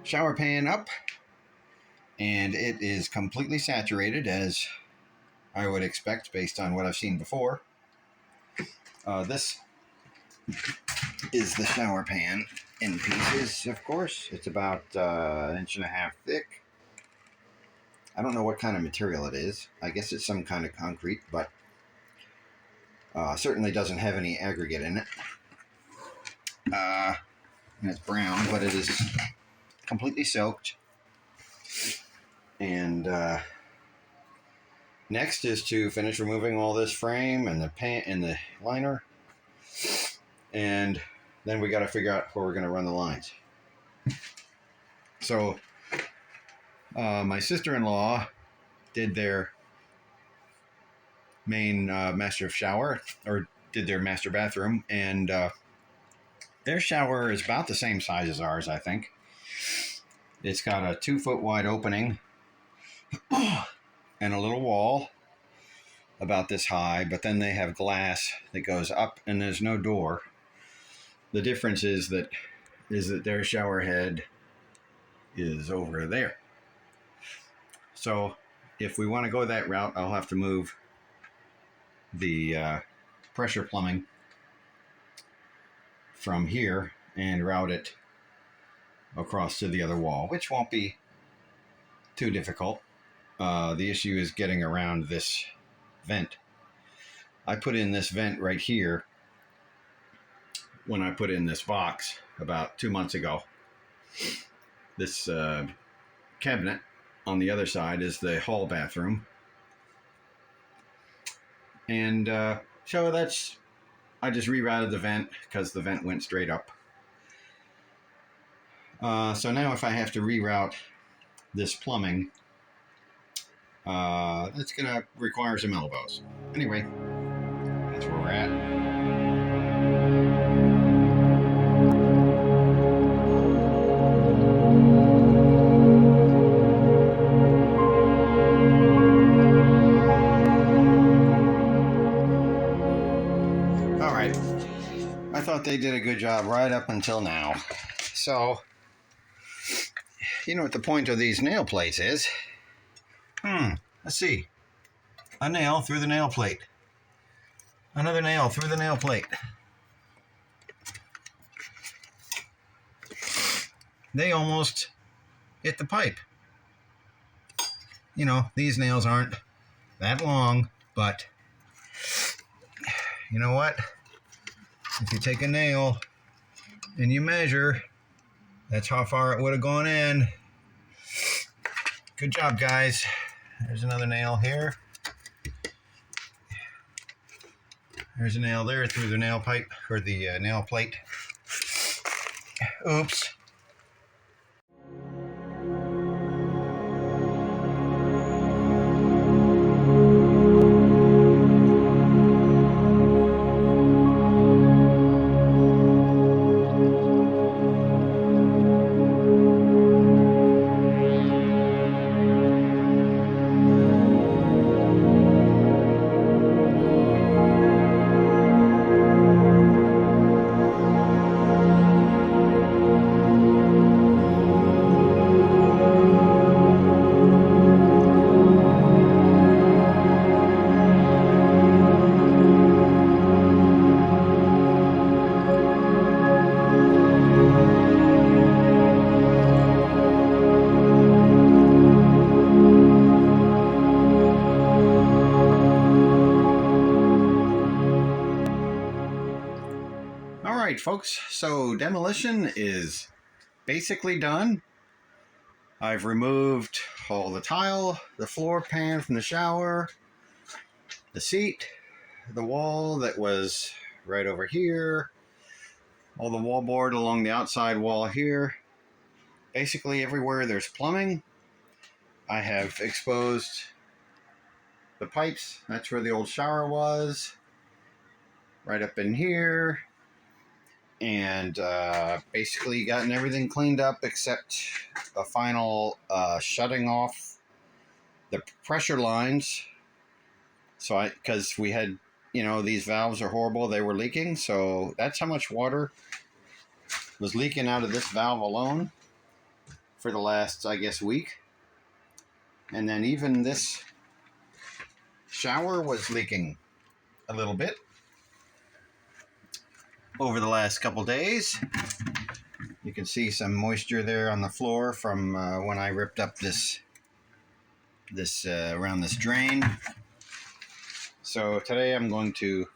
shower pan up, and it is completely saturated, as I would expect based on what I've seen before. This is the shower pan in pieces, of course. It's about an inch and a half thick. I don't know what kind of material it is. I guess it's some kind of concrete, but certainly doesn't have any aggregate in it. And it's brown, but it is completely soaked. And next is to finish removing all this frame and the pan and the liner, and then we got to figure out where we're going to run the lines. So my sister-in-law did their main master shower, or did their master bathroom, and their shower is about the same size as ours, I think. It's got a 2-foot wide opening and a little wall about this high, but then they have glass that goes up and there's no door. The difference is that their shower head is over there. So if we want to go that route, I'll have to move the pressure plumbing from here and route it across to the other wall, which won't be too difficult. The issue is getting around this vent. I put in this vent right here when I put in this box about 2 months ago. This cabinet on the other side is the hall bathroom. And so I just rerouted the vent because the vent went straight up. So now if I have to reroute this plumbing, that's going to require some elbows. Anyway, that's where we're at. All right. I thought they did a good job right up until now. So, you know what the point of these nail plates is? Let's see. A nail through the nail plate. Another nail through the nail plate. They almost hit the pipe. You know, these nails aren't that long, but you know what? If you take a nail and you measure, that's how far it would have gone in. Good job, guys. There's another nail here. There's a nail there through the nail pipe, or the nail plate. Oops. Alright folks, so demolition is basically done. I've removed all the tile, the floor pan from the shower, the seat, the wall that was right over here, all the wallboard along the outside wall here. Basically everywhere there's plumbing, I have exposed the pipes. That's where the old shower was, right up in here. And basically gotten everything cleaned up except a final shutting off the pressure lines. So because we had, you know, these valves are horrible, they were leaking. So that's how much water was leaking out of this valve alone. for the last, I guess, week. And then even this shower was leaking a little bit over the last couple days. You can see some moisture there on the floor from when I ripped up this around this drain. So today I'm going to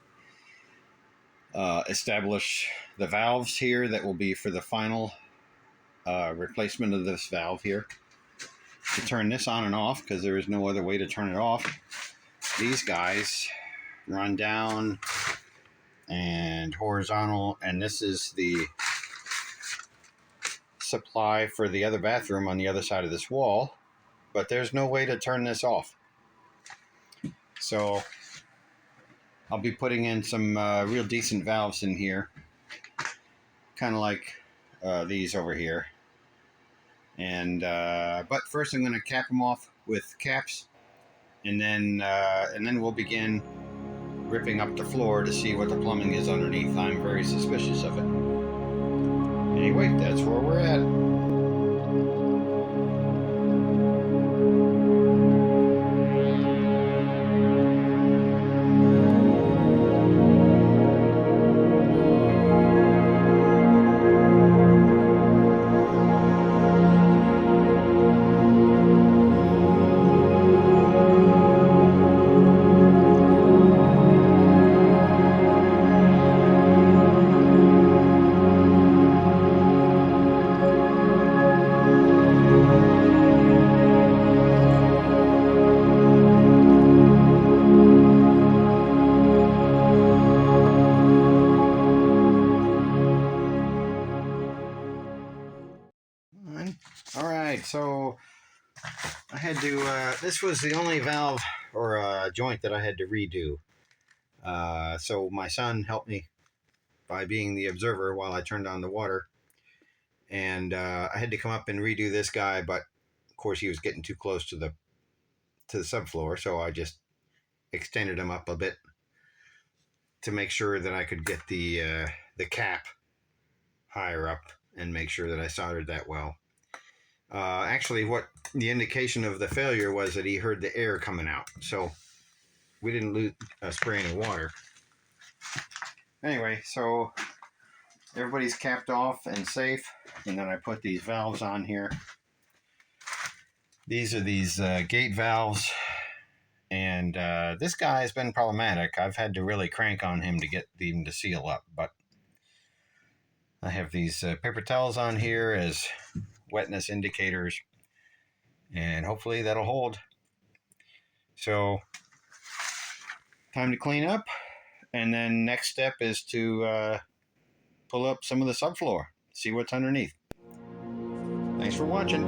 establish the valves here that will be for the final replacement of this valve here. To turn this on and off, because there is no other way to turn it off, these guys run down and horizontal, and this is the supply for the other bathroom on the other side of this wall, but there's no way to turn this off. So I'll be putting in some real decent valves in here, kind of like these over here. And but first I'm going to cap them off with caps, and then we'll begin ripping up the floor to see what the plumbing is underneath. I'm very suspicious of it. Anyway, that's where we're at. All right, so I had to, this was the only valve or joint that I had to redo. So my son helped me by being the observer while I turned on the water. And I had to come up and redo this guy, but of course he was getting too close to the subfloor, so I just extended him up a bit to make sure that I could get the cap higher up and make sure that I soldered that well. Actually, what the indication of the failure was that he heard the air coming out, so we didn't spray any water. Anyway, so everybody's capped off and safe, and then I put these valves on here. These are these gate valves, and this guy has been problematic. I've had to really crank on him to get them to seal up, but I have these paper towels on here as wetness indicators, and hopefully that'll hold. So time to clean up, and then next step is to pull up some of the subfloor, see what's underneath. Thanks for watching.